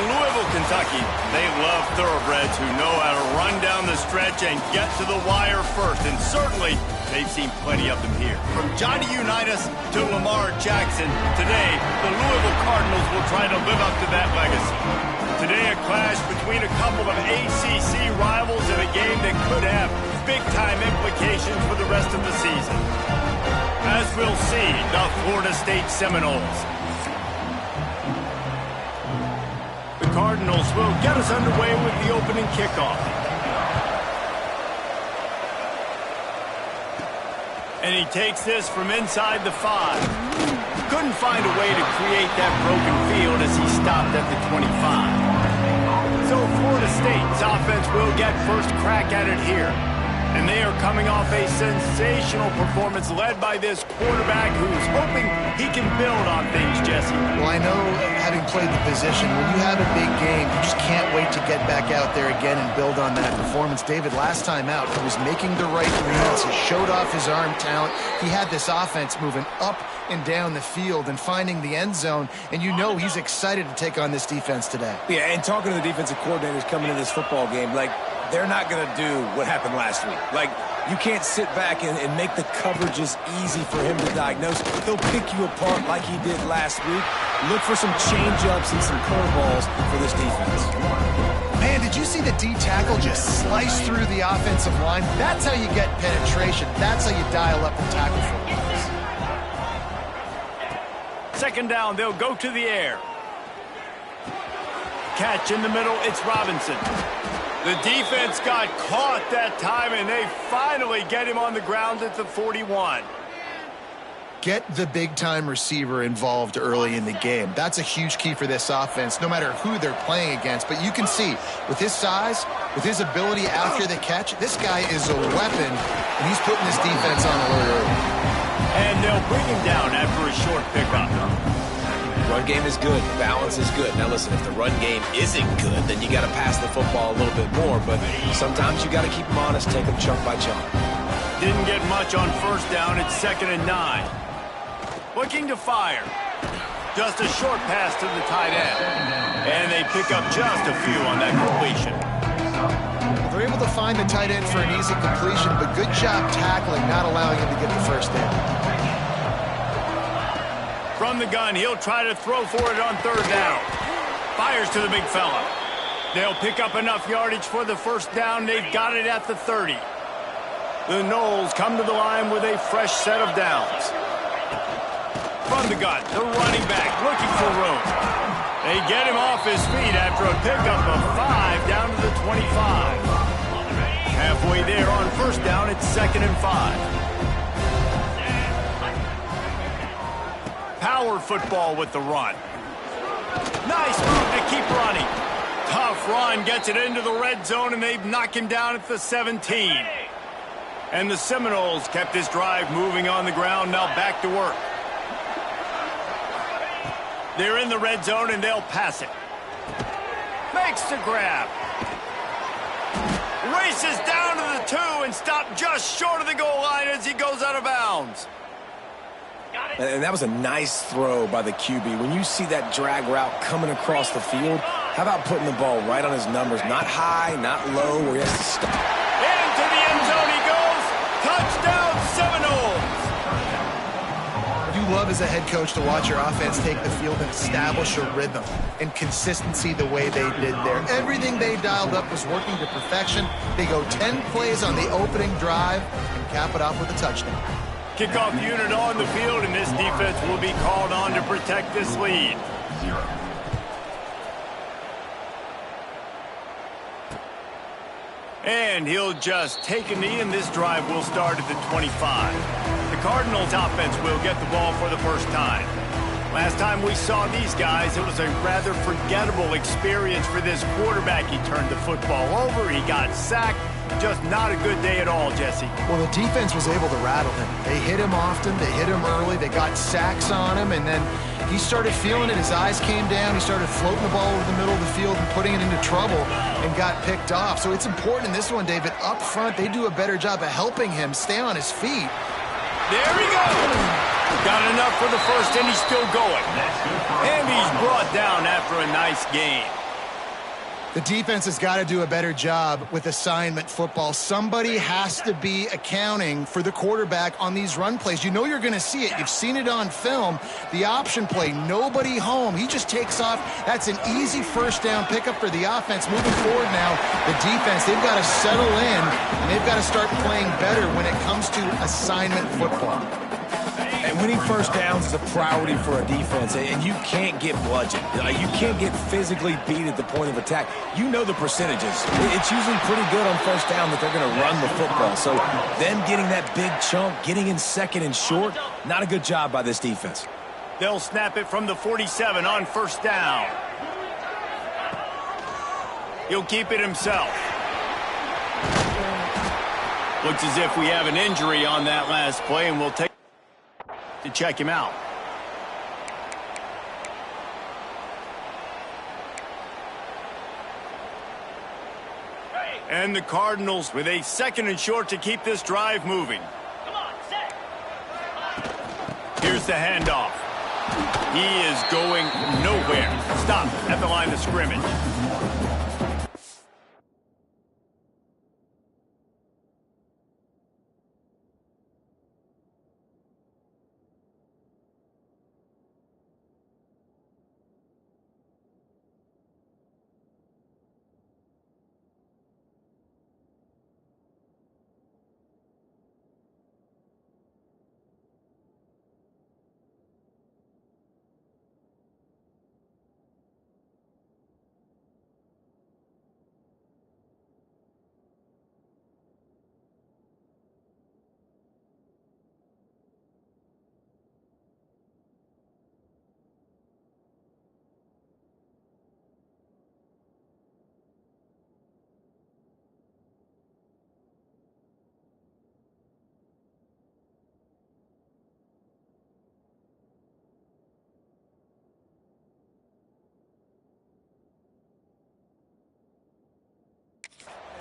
Louisville, Kentucky, they love thoroughbreds who know how to run down the stretch and get to the wire first, and certainly they've seen plenty of them here. From Johnny Unitas to Lamar Jackson, today the Louisville Cardinals will try to live up to that legacy. Today a clash between a couple of ACC rivals in a game that could have big-time implications for the rest of the season. As we'll see, the Florida State Seminoles. The Cardinals will get us underway with the opening kickoff. And he takes this from inside the 5. Couldn't find a way to create that broken field as he stopped at the 25. So Florida State's offense will get first crack at it here. And they are coming off a sensational performance led by this quarterback who's hoping he can build on things, Jesse. Well, I know, having played the position, when you have a big game, you just can't wait to get back out there again and build on that performance. David, last time out, he was making the right reads. He showed off his arm talent. He had this offense moving up and down the field and finding the end zone, and you know he's excited to take on this defense today. Yeah, and talking to the defensive coordinators coming into this football game, like, they're not going to do what happened last week. Like, you can't sit back and make the coverages easy for him to diagnose. He'll pick you apart like he did last week. Look for some change-ups and some curveballs for this defense. Man, did you see the D tackle just slice through the offensive line? That's how you get penetration. That's how you dial up the tackle for. Second down, they'll go to the air. Catch in the middle, it's Robinson. The defense got caught that time, and they finally get him on the ground at the 41. Get the big-time receiver involved early in the game. That's a huge key for this offense, no matter who they're playing against. But you can see, with his size, with his ability after the catch, this guy is a weapon, and he's putting this defense on alert early. And they'll bring him down after a short pickup. Run game is good. Balance is good. Now, listen, if the run game isn't good, then you got to pass the football a little bit more. But sometimes you got to keep them honest, take them chunk by chunk. Didn't get much on first down. It's 2nd and 9. Looking to fire. Just a short pass to the tight end. And they pick up just a few on that completion. They're able to find the tight end for an easy completion, but good job tackling, not allowing him to get the first down. From the gun, he'll try to throw for it on 3rd down. Fires to the big fella. They'll pick up enough yardage for the first down. They've got it at the 30. The Noles come to the line with a fresh set of downs. From the gun, the running back looking for room. They get him off his feet after a pickup of 5 down to the 25. Halfway there on first down, it's 2nd and 5. Power football with the run. Nice move to keep running. Tough run gets it into the red zone, and they've knocked him down at the 17. And the Seminoles kept this drive moving on the ground. Now back to work. They're in the red zone, and they'll pass it. Makes the grab. Races down to the 2 and stopped just short of the goal line as he goes out of bounds. And that was a nice throw by the QB. When you see that drag route coming across the field, how about putting the ball right on his numbers? Not high, not low, where he has to stop. Into the end zone he goes. Touchdown, Seminoles. You love as a head coach to watch your offense take the field and establish a rhythm and consistency the way they did there. Everything they dialed up was working to perfection. They go 10 plays on the opening drive and cap it off with a touchdown. Kickoff unit on the field, and this defense will be called on to protect this lead. And he'll just take a knee, and this drive will start at the 25. The Cardinals offense will get the ball for the first time. Last time we saw these guys, it was a rather forgettable experience for this quarterback. He turned the football over, he got sacked. Just not a good day at all, Jesse. Well, the defense was able to rattle him. They hit him often, they hit him early, they got sacks on him, and then he started feeling it. His eyes came down, he started floating the ball over the middle of the field and putting it into trouble and got picked off. So it's important in this one, David, up front, they do a better job of helping him stay on his feet. There he goes! Got enough for the first, and he's still going. And he's brought down after a nice game. The defense has got to do a better job with assignment football. Somebody has to be accounting for the quarterback on these run plays. You know you're going to see it. You've seen it on film. The option play, nobody home. He just takes off. That's an easy first down pickup for the offense. Moving forward now, the defense, they've got to settle in, and they've got to start playing better when it comes to assignment football. And winning first downs is a priority for a defense, and you can't get bludgeoned. You can't get physically beat at the point of attack. You know the percentages. It's usually pretty good on first down that they're going to run the football. So them getting that big chunk, getting in second and short, not a good job by this defense. They'll snap it from the 47 on first down. He'll keep it himself. Looks as if we have an injury on that last play, and we'll take to check him out. And the Cardinals with a second and short to keep this drive moving. Here's the handoff. He is going nowhere. Stop at the line of scrimmage.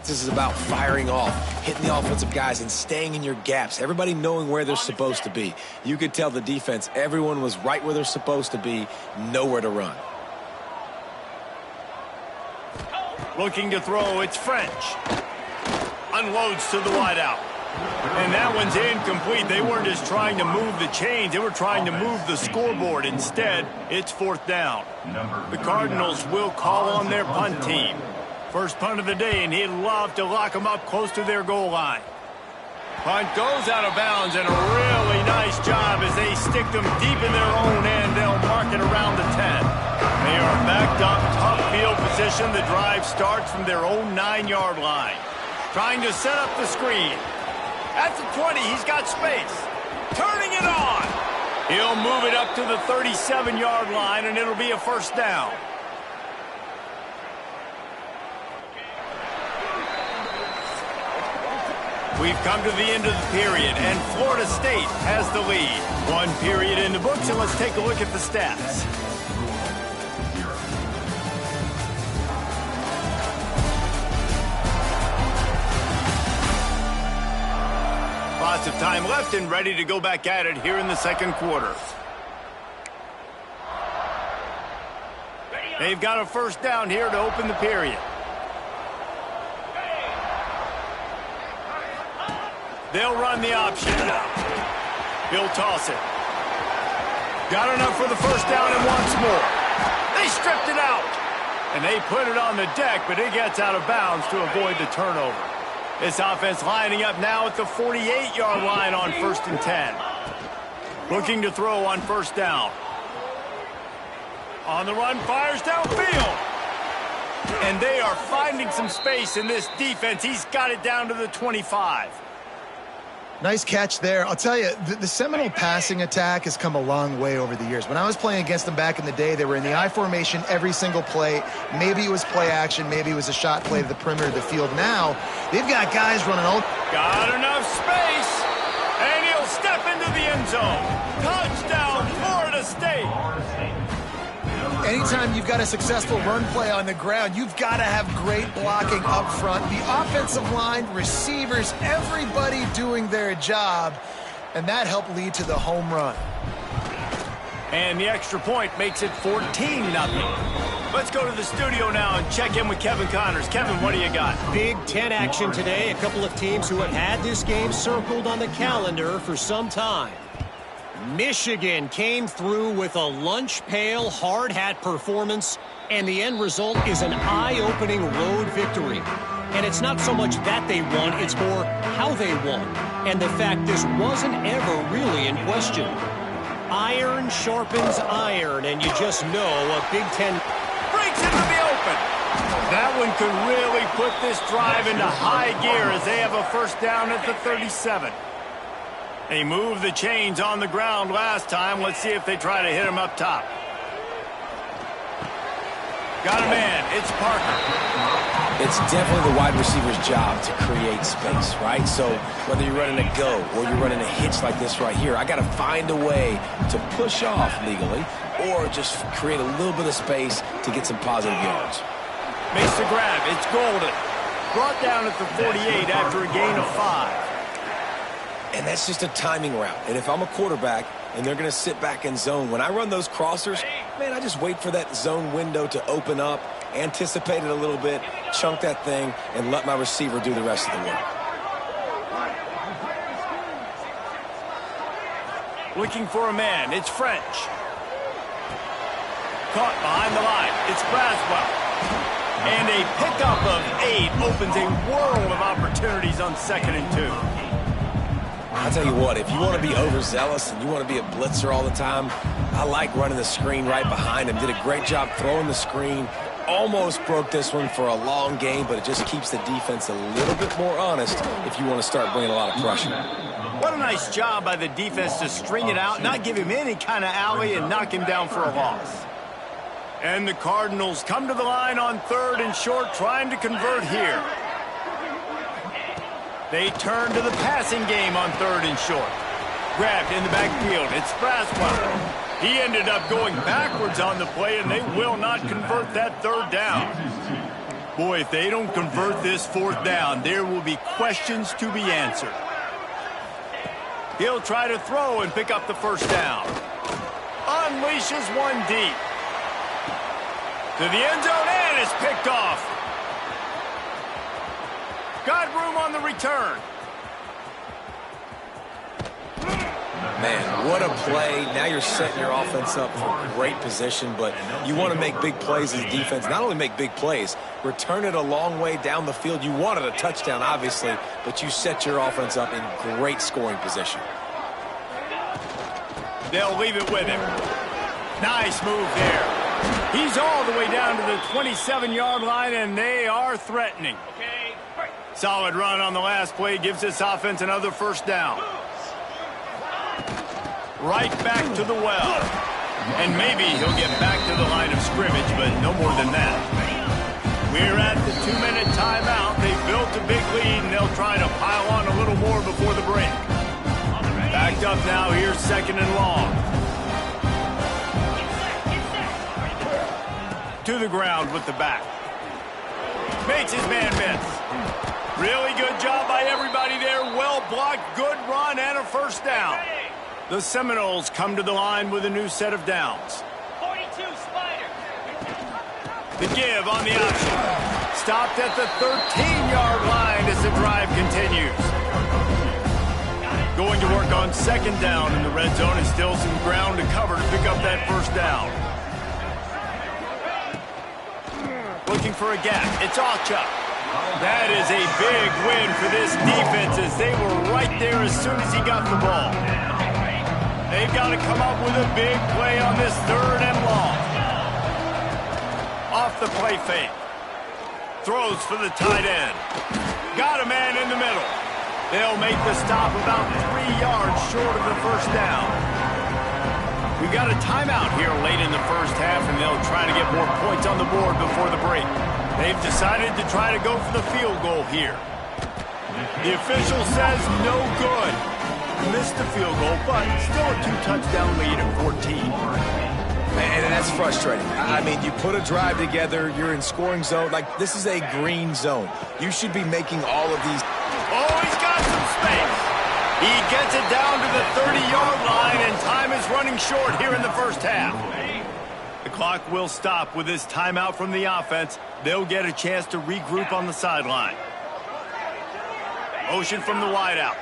This is about firing off, hitting the offensive guys and staying in your gaps. Everybody knowing where they're supposed to be. You could tell the defense, everyone was right where they're supposed to be, nowhere to run. Looking to throw, it's French. Unloads to the wideout. And that one's incomplete. They weren't just trying to move the chains. They were trying to move the scoreboard. Instead, it's fourth down. The Cardinals will call on their punt team. First punt of the day, and he'd love to lock them up close to their goal line. Punt goes out of bounds, and a really nice job as they stick them deep in their own end. They'll mark it around the 10. They are backed up, tough field position. The drive starts from their own 9-yard line. Trying to set up the screen. At the 20, he's got space. Turning it on. He'll move it up to the 37-yard line, and it'll be a first down. We've come to the end of the period, and Florida State has the lead. One period in the books, and let's take a look at the stats. Lots of time left and ready to go back at it here in the second quarter. They've got a first down here to open the period. They'll run the option. He'll toss it. Got enough for the first down and once more. They stripped it out. And they put it on the deck, but it gets out of bounds to avoid the turnover. This offense lining up now at the 48-yard line on first and 10. Looking to throw on first down. On the run, fires downfield. And they are finding some space in this defense. He's got it down to the 25. Nice catch there. I'll tell you, the Seminole passing attack has come a long way over the years. When I was playing against them back in the day, they were in the I formation every single play. Maybe it was play action. Maybe it was a shot play to the perimeter of the field. Now, they've got guys running all... Got enough space, and he'll step into the end zone. Touchdown, Florida State. Anytime you've got a successful run play on the ground, you've got to have great blocking up front. The offensive line, receivers, everybody doing their job, and that helped lead to the home run. And the extra point makes it 14-0. Let's go to the studio now and check in with Kevin Connors. Kevin, what do you got? Big Ten action today. A couple of teams who have had this game circled on the calendar for some time. Michigan came through with a lunch pail hard hat performance, and the end result is an eye-opening road victory. And it's not so much that they won, it's more how they won. And the fact this wasn't ever really in question. Iron sharpens iron, and you just know a Big Ten breaks into the open. That one could really put this drive into high gear as they have a first down at the 37. They moved the chains on the ground last time. Let's see if they try to hit him up top. Got a man. It's Parker. It's definitely the wide receiver's job to create space, right? So whether you're running a go or you're running a hitch like this right here, I got to find a way to push off legally or just create a little bit of space to get some positive yards. Makes the grab. It's Golden. Brought down at the 48 after a gain of 5. And that's just a timing route. And if I'm a quarterback and they're going to sit back in zone, when I run those crossers, man, I just wait for that zone window to open up, anticipate it a little bit, chunk that thing, and let my receiver do the rest of the work. Looking for a man. It's French. Caught behind the line. It's Braswell. And a pickup of 8 opens a world of opportunities on 2nd and 2. I'll tell you what, if you want to be overzealous and you want to be a blitzer all the time, I like running the screen right behind him. Did a great job throwing the screen. Almost broke this one for a long game, but it just keeps the defense a little bit more honest if you want to start bringing a lot of pressure. What a nice job by the defense to string it out, not give him any kind of alley, and knock him down for a loss. And the Cardinals come to the line on 3rd and short, trying to convert here. They turn to the passing game on 3rd and short. Grabbed in the backfield. It's Braswell. He ended up going backwards on the play, and they will not convert that 3rd down. Boy, if they don't convert this 4th down, there will be questions to be answered. He'll try to throw and pick up the 1st down. Unleashes one deep. To the end zone, and it's picked off. Got room on the return. Man, what a play. Now you're setting your offense up for great position, but you want to make big plays as a defense. Not only make big plays, return it a long way down the field. You wanted a touchdown, obviously, but you set your offense up in great scoring position. They'll leave it with him. Nice move there. He's all the way down to the 27-yard line, and they are threatening. Solid run on the last play gives this offense another 1st down. Right back to the well. And maybe he'll get back to the line of scrimmage, but no more than that. We're at the 2-minute timeout. They built a big lead, and they'll try to pile on a little more before the break. Backed up now. Here's 2nd and long. To the ground with the back. Makes his man miss. Really good job by everybody there. Well blocked, good run, and a 1st down. The Seminoles come to the line with a new set of downs. 42 Spider. The give on the option. Stopped at the 13-yard line as the drive continues. Going to work on 2nd down in the red zone, and still some ground to cover to pick up that 1st down. Looking for a gap. It's Ocha. That is a big win for this defense as they were right there as soon as he got the ball. They've got to come up with a big play on this 3rd and long. Off the play fake. Throws for the tight end. Got a man in the middle. They'll make the stop about 3 yards short of the 1st down. We've got a timeout here late in the 1st half, and they'll try to get more points on the board before the break. They've decided to try to go for the field goal here. The official says no good. Missed the field goal, but still a 2-touchdown lead at 14. And that's frustrating. I mean, you put a drive together, you're in scoring zone. Like, this is a green zone. You should be making all of these. Oh, he's got some space. He gets it down to the 30-yard line, and time is running short here in the 1st half. The Clock will stop with this timeout from the offense. They'll get a chance to regroup on the sideline. Motion from the wideout.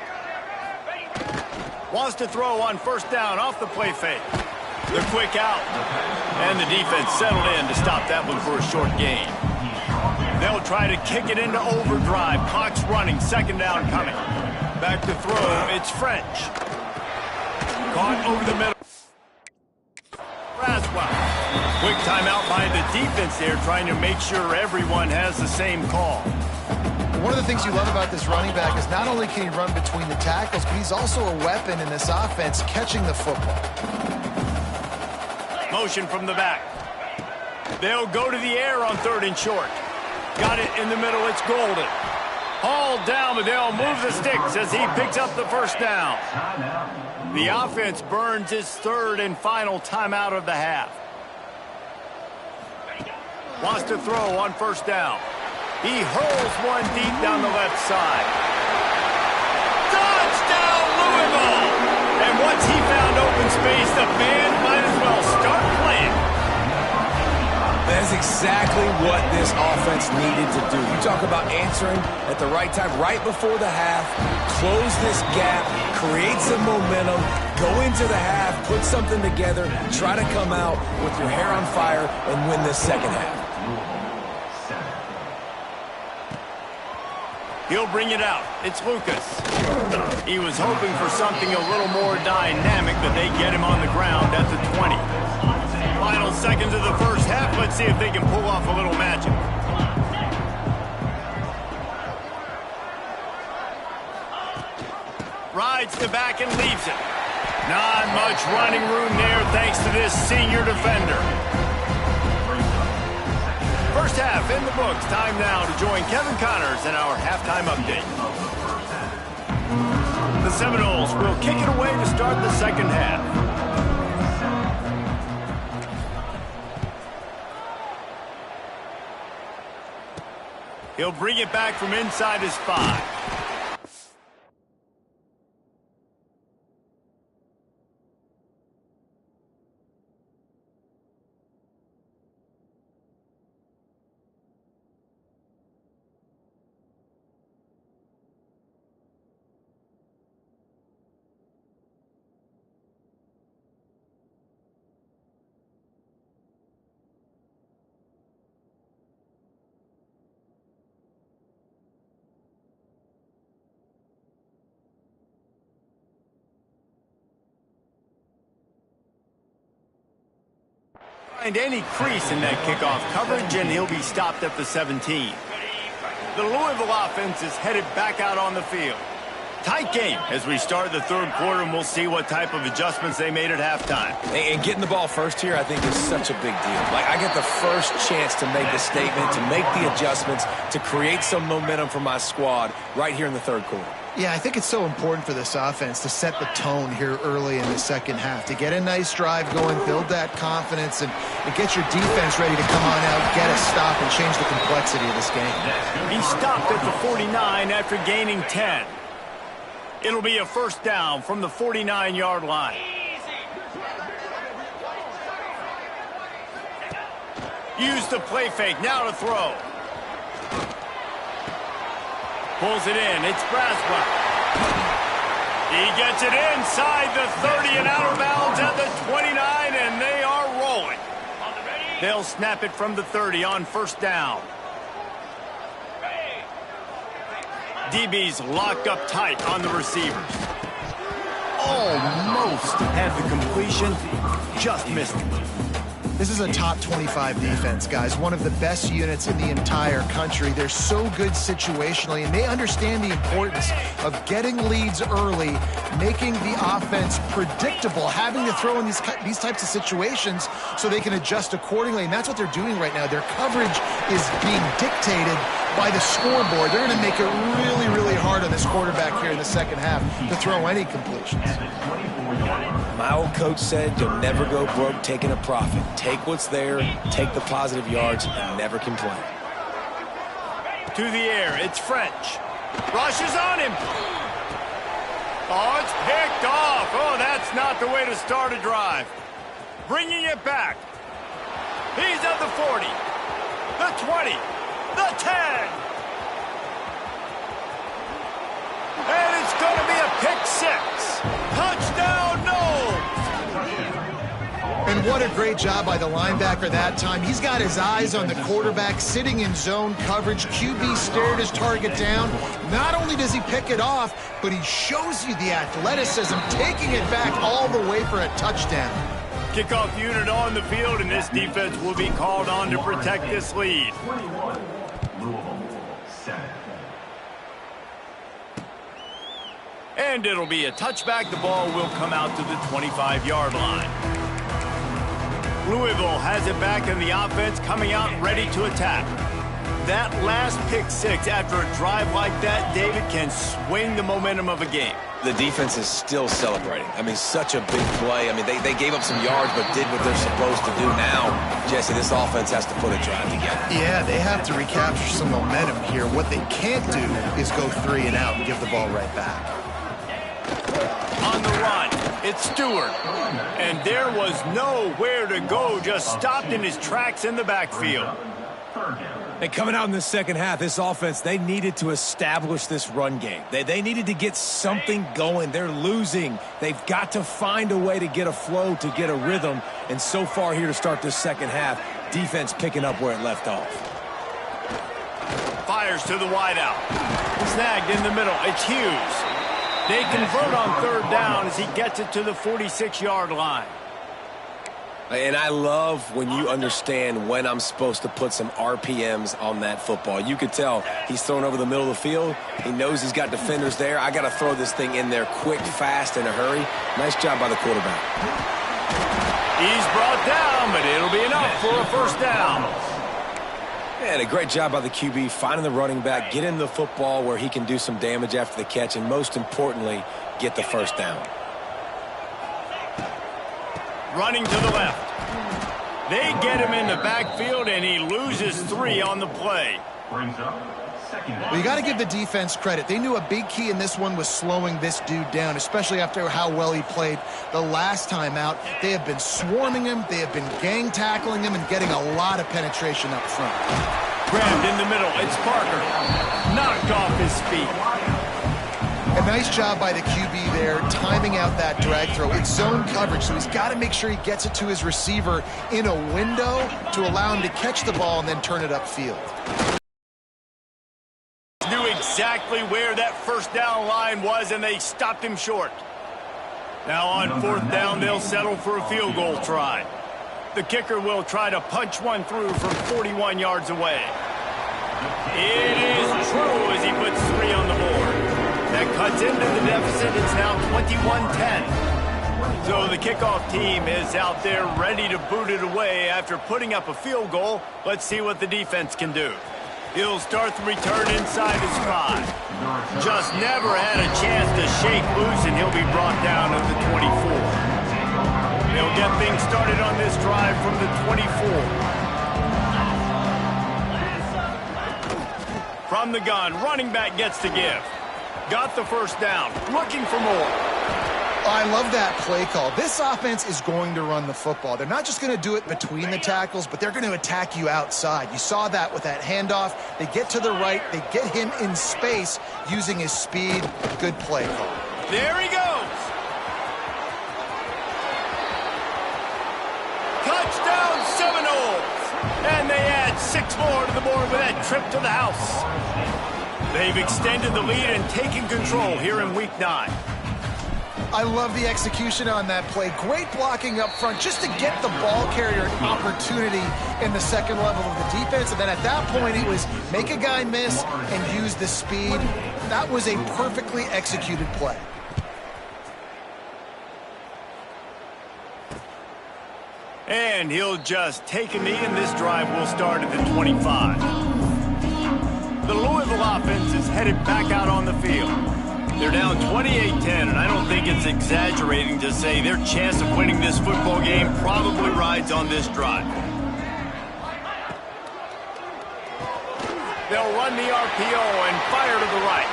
Wants to throw on first down off the play fake. The quick out. And the defense settled in to stop that one for a short gain. They'll try to kick it into overdrive. Clock's running. Second down coming. Back to throw. It's French. Caught over the middle. Braswell. Quick timeout by the defense there, trying to make sure everyone has the same call. One of the things you love about this running back is not only can he run between the tackles, but he's also a weapon in this offense, catching the football. Motion from the back. They'll go to the air on 3rd and short. Got it in the middle. It's Golden. Hauled down, but they'll move the sticks as he picks up the first down. The offense burns its 3rd and final timeout of the half. Wants to throw on first down. He hurls one deep down the left side. Touchdown, Louisville! And once he found open space, the fans might as well start playing. That's exactly what this offense needed to do. You talk about answering at the right time, right before the half, close this gap, create some momentum, go into the half, put something together, try to come out with your hair on fire and win this second half. He'll bring it out. It's Lucas. He was hoping for something a little more dynamic, but they get him on the ground at the 20. Final seconds of the first half. Let's see if they can pull off a little magic. Rides the back and leaves it. Not much running room there thanks to this senior defender. First half in the books. Time now to join Kevin Connors in our halftime update. The Seminoles will kick it away to start the second half. He'll bring it back from inside his 5. Find any crease in that kickoff coverage, and he'll be stopped at the 17. The Louisville offense is headed back out on the field. Tight game as we start the third quarter, and we'll see what type of adjustments they made at halftime. And getting the ball first here, I think, is such a big deal. Like, I get the first chance to make a statement, to make the adjustments, to create some momentum for my squad right here in the third quarter. Yeah, I think it's so important for this offense to set the tone here early in the second half, to get a nice drive going, build that confidence, and get your defense ready to come on out, get a stop, and change the complexity of this game. He stopped at the 49 after gaining 10. It'll be a first down from the 49-yard line. Use the play fake, now to throw. Pulls it in, it's Braswell. He gets it inside the 30 and out of bounds at the 29, and they are rolling. They'll snap it from the 30 on first down. DB's locked up tight on the receivers. Almost had the completion, just missed it. This is a top 25 defense, guys. One of the best units in the entire country. They're so good situationally, and they understand the importance of getting leads early, making the offense predictable, having to throw in these types of situations so they can adjust accordingly, and that's what they're doing right now. Their coverage is being dictated by the scoreboard. They're going to make it really, really hard on this quarterback here in the second half to throw any completions. My old coach said you'll never go broke taking a profit. Take what's there, take the positive yards, and never complain. To the air, it's French. Rushes on him. Oh, it's picked off. Oh, that's not the way to start a drive. Bringing it back. He's at the 40, the 20, the 10. And it's going to be a pick six. Touchdown, Noles. And what a great job by the linebacker that time. He's got his eyes on the quarterback, sitting in zone coverage. QB stared his target down. Not only does he pick it off, but he shows you the athleticism, taking it back all the way for a touchdown. Kickoff unit on the field, and this defense will be called on to protect this lead. And it'll be a touchback. The ball will come out to the 25-yard line. Louisville has it back in the offense, coming out ready to attack. That last pick six after a drive like that, David, can swing the momentum of a game. The defense is still celebrating. I mean, such a big play. I mean, they gave up some yards but did what they're supposed to do. Now, Jesse, this offense has to put a drive together. Yeah, they have to recapture some momentum here. What they can't do is go 3 and out and give the ball right back. On the run, it's Stewart. And there was nowhere to go, just stopped in his tracks in the backfield. And coming out in the second half, this offense, they needed to establish this run game. They needed to get something going. They're losing. They've got to find a way to get a flow, to get a rhythm. And so far here to start this second half, defense picking up where it left off. Fires to the wideout. Snagged in the middle. It's Hughes. They convert on third down as he gets it to the 46-yard line. And I love when you understand when I'm supposed to put some RPMs on that football. You could tell he's thrown over the middle of the field. He knows he's got defenders there. I got to throw this thing in there quick, fast, in a hurry. Nice job by the quarterback. He's brought down, but it'll be enough for a first down. And a great job by the QB finding the running back, getting the football where he can do some damage after the catch, and most importantly, get the first down. Running to the left. They get him in the backfield, and he loses 3 on the play. Well, you got to give the defense credit. They knew a big key in this one was slowing this dude down, especially after how well he played the last time out. They have been swarming him. They have been gang tackling him and getting a lot of penetration up front. Grabbed in the middle. It's Parker. Knocked off his feet. A nice job by the QB there, timing out that drag throw. It's zone coverage, so he's got to make sure he gets it to his receiver in a window to allow him to catch the ball and then turn it upfield. Knew exactly where that first down line was, and they stopped him short. Now on fourth down, they'll settle for a field goal try. The kicker will try to punch one through from 41 yards away. It is true as he puts 3 on the board. That cuts into the deficit. It's now 21-10. So the kickoff team is out there ready to boot it away after putting up a field goal. Let's see what the defense can do. He'll start the return inside his 5. Just never had a chance to shake loose, and he'll be brought down to the 24. They'll get things started on this drive from the 24. From the gun, running back gets to give. Got the first down, looking for more. I love that play call. This offense is going to run the football. They're not just going to do it between the tackles, but they're going to attack you outside. You saw that with that handoff. They get to the right. They get him in space using his speed. Good play call. There he goes. Touchdown Seminoles. And they add 6 more to the board with that trip to the house. They've extended the lead and taken control here in Week 9. I love the execution on that play. Great blocking up front just to get the ball carrier an opportunity in the second level of the defense. And then at that point, it was make a guy miss and use the speed. That was a perfectly executed play. And he'll just take a knee, and this drive will start at the 25. The Louisville offense is headed back out on the field. They're down 28-10, and I don't think it's exaggerating to say their chance of winning this football game probably rides on this drive. They'll run the RPO and fire to the right.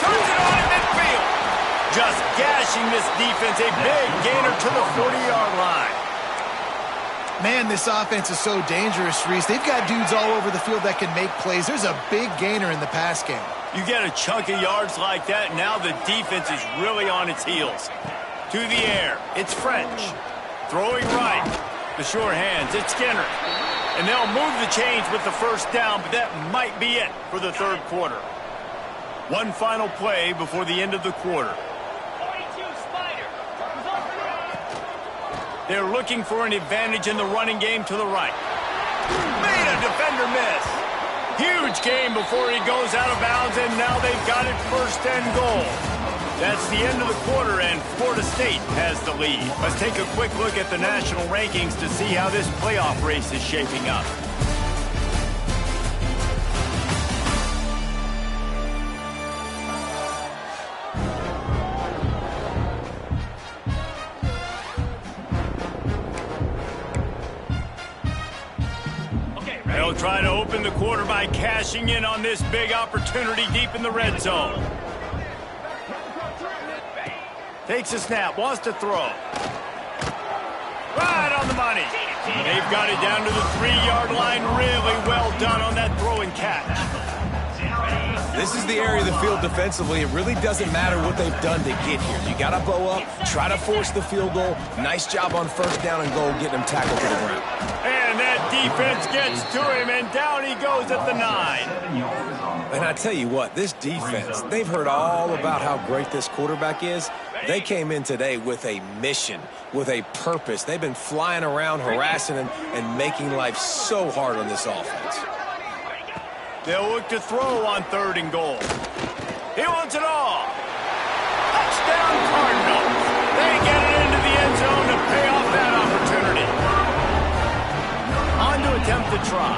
Turns it on in midfield. Just gashing this defense, a big gainer to the 40-yard line. Man, this offense is so dangerous, Reese. They've got dudes all over the field that can make plays. There's a big gainer in the pass game. You get a chunk of yards like that, now the defense is really on its heels. To the air, it's French. Throwing right. The sure hands, it's Skinner. And they'll move the chains with the first down, but that might be it for the third quarter. One final play before the end of the quarter. 42 Spider. They're looking for an advantage in the running game to the right. Made a defender miss. Huge game before he goes out of bounds, and now they've got it first and goal. That's the end of the quarter, and Florida State has the lead. Let's take a quick look at the national rankings to see how this playoff race is shaping up. They'll try to open the quarter by cashing in on this big opportunity deep in the red zone. Takes a snap, wants to throw. Right on the money. They've got it down to the 3-yard line. Really well done on that throw and catch. This is the area of the field defensively. It really doesn't matter what they've done to get here. You got to bow up, try to force the field goal. Nice job on first down and goal, getting him tackled to the ground. And that defense gets to him, and down he goes at the 9. And I tell you what, this defense, they've heard all about how great this quarterback is. They came in today with a mission, with a purpose. They've been flying around, harassing him, and making life so hard on this offense. They'll look to throw on 3rd and goal. He wants it all. Touchdown Cardinals. They get it into the end zone to pay off that opportunity. On to attempt the try.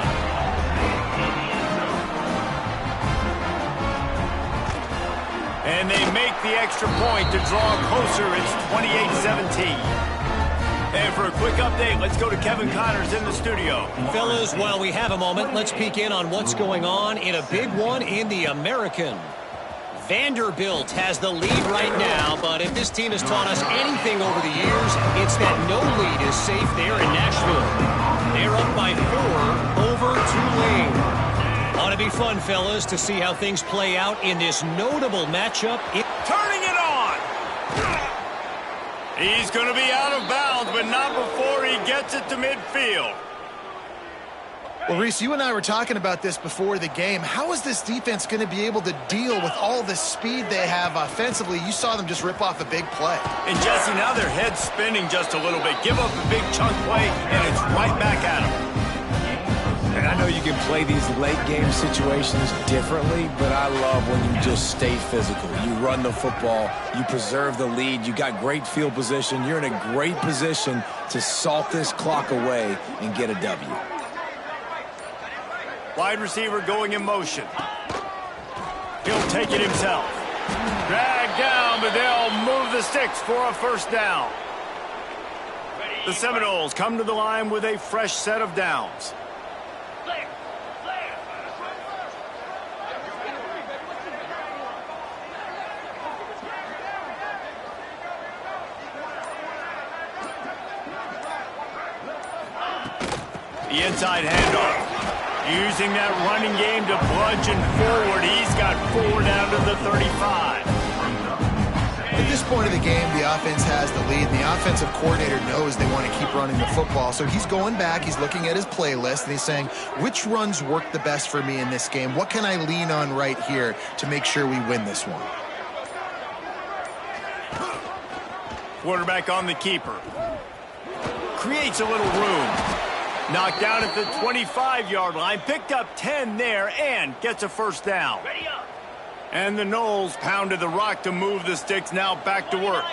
And they make the extra point to draw closer. It's 28-17. And for a quick update, let's go to Kevin Connors in the studio. Fellas, while we have a moment, let's peek in on what's going on in a big one in the American. Vanderbilt has the lead right now, but if this team has taught us anything over the years, it's that no lead is safe there in Nashville. They're up by 4 over Tulane. Ought to be fun, fellas, to see how things play out in this notable matchup. Turning it on! He's going to be out of bounds, but not before he gets it to midfield. Well, Reese, you and I were talking about this before the game. How is this defense going to be able to deal with all the speed they have offensively? You saw them just rip off a big play. And Jesse, now their head's spinning just a little bit. Give up a big chunk play, and it's right back at them. And I know you can play these late game situations differently, but I love when you just stay physical. You run the football, you preserve the lead, you got great field position. You're in a great position to salt this clock away and get a W. Wide receiver going in motion. He'll take it himself. Dragged down, but they'll move the sticks for a first down. The Seminoles come to the line with a fresh set of downs. The inside handoff. Using that running game to bludgeon forward. He's got 4 down to the 35. At this point of the game, the offense has the lead, and the offensive coordinator knows they want to keep running the football. So he's going back, he's looking at his playlist, and he's saying, which runs work the best for me in this game? What can I lean on right here to make sure we win this one? Quarterback on the keeper. Creates a little room. Knocked down at the 25-yard line. Picked up 10 there and gets a first down. And the Noles pounded the rock to move the sticks. Now back to work.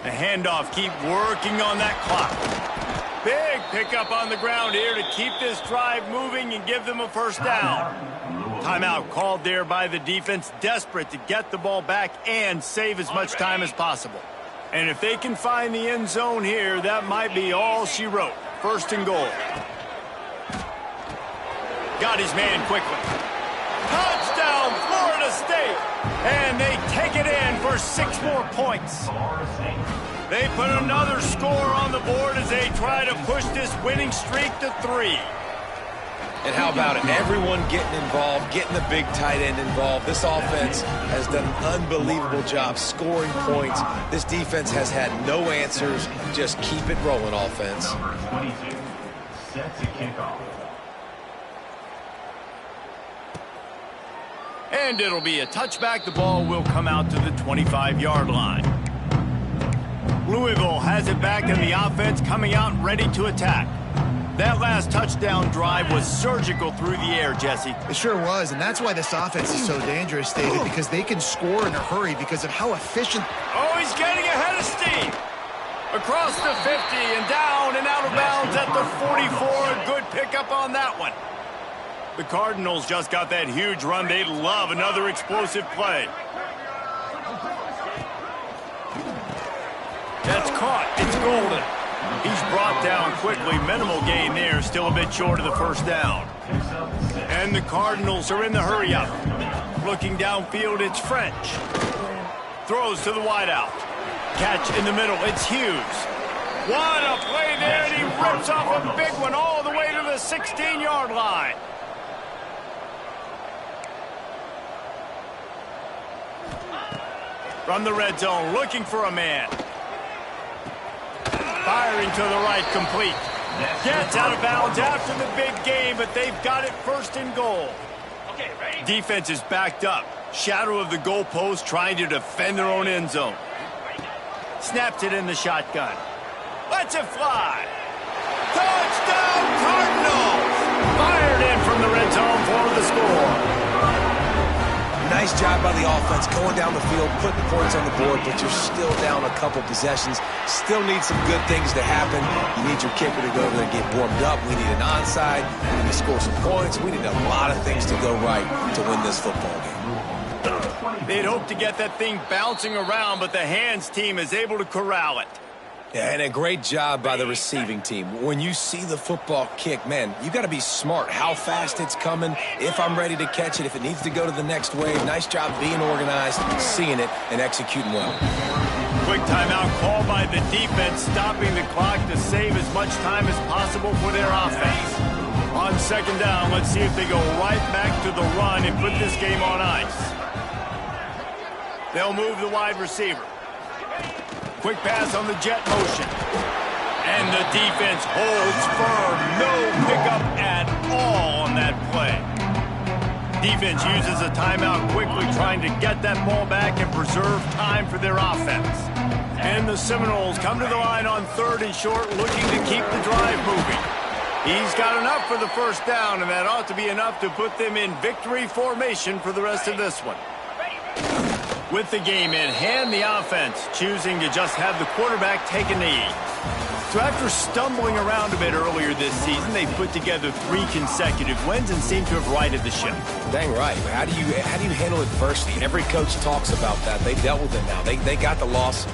The handoff, keep working on that clock. Big pickup on the ground here to keep this drive moving and give them a first down. Timeout called there by the defense, desperate to get the ball back and save as much time as possible. And if they can find the end zone here, that might be all she wrote. First and goal. Got his man quickly. Touchdown, Florida State. And they take it in for 6 more points. They put another score on the board as they try to push this winning streak to 3. And how about it? Everyone getting involved, getting the big tight end involved. This offense has done an unbelievable job scoring points. This defense has had no answers. Just keep it rolling, offense. Number 22 set to kick off. And it'll be a touchback. The ball will come out to the 25-yard line. Louisville has it back in the offense, coming out ready to attack. That last touchdown drive was surgical through the air, Jesse. It sure was, and that's why this offense is so dangerous, David, because they can score in a hurry because of how efficient. Oh, he's getting ahead of steam. Across the 50 and down and out of bounds at the 44. A good pickup on that one. The Cardinals just got that huge run. They'd love another explosive play. That's caught. It's Golden. He's brought down quickly. Minimal gain there. Still a bit short of the first down. And the Cardinals are in the hurry-up. Looking downfield, it's French. Throws to the wideout. Catch in the middle. It's Hughes. What a play there, and he rips off a big one all the way to the 16-yard line. From the red zone, looking for a man. Firing to the right, complete. Gets out of bounds after the big game, but they've got it first and goal. Okay, ready? Defense is backed up. Shadow of the goalpost, trying to defend their own end zone. Snaps it in the shotgun. Lets it fly. Touchdown, Cardinals! Fired in from the red zone for the score. Nice job by the offense going down the field, putting points on the board, but you're still down a couple possessions. Still need some good things to happen. You need your kicker to go over there and get warmed up. We need an onside. We need to score some points. We need a lot of things to go right to win this football game. They'd hoped to get that thing bouncing around, but the hands team is able to corral it. Yeah, and a great job by the receiving team. When you see the football kick, man, you got to be smart how fast it's coming, if I'm ready to catch it, if it needs to go to the next wave. Nice job being organized, seeing it, and executing well. Quick timeout call by the defense, stopping the clock to save as much time as possible for their offense. On second down, let's see if they go right back to the run and put this game on ice. They'll move the wide receiver. Quick pass on the jet motion. And the defense holds firm. No pickup at all on that play. Defense uses a timeout quickly, trying to get that ball back and preserve time for their offense. And the Seminoles come to the line on 3rd and short, looking to keep the drive moving. He's got enough for the first down, and that ought to be enough to put them in victory formation for the rest of this one. With the game in hand, the offense choosing to just have the quarterback take a knee. So after stumbling around a bit earlier this season, they put together 3 consecutive wins and seem to have righted the ship. Dang right. How do you handle adversity? Every coach talks about that. They dealt with it now. They got the loss.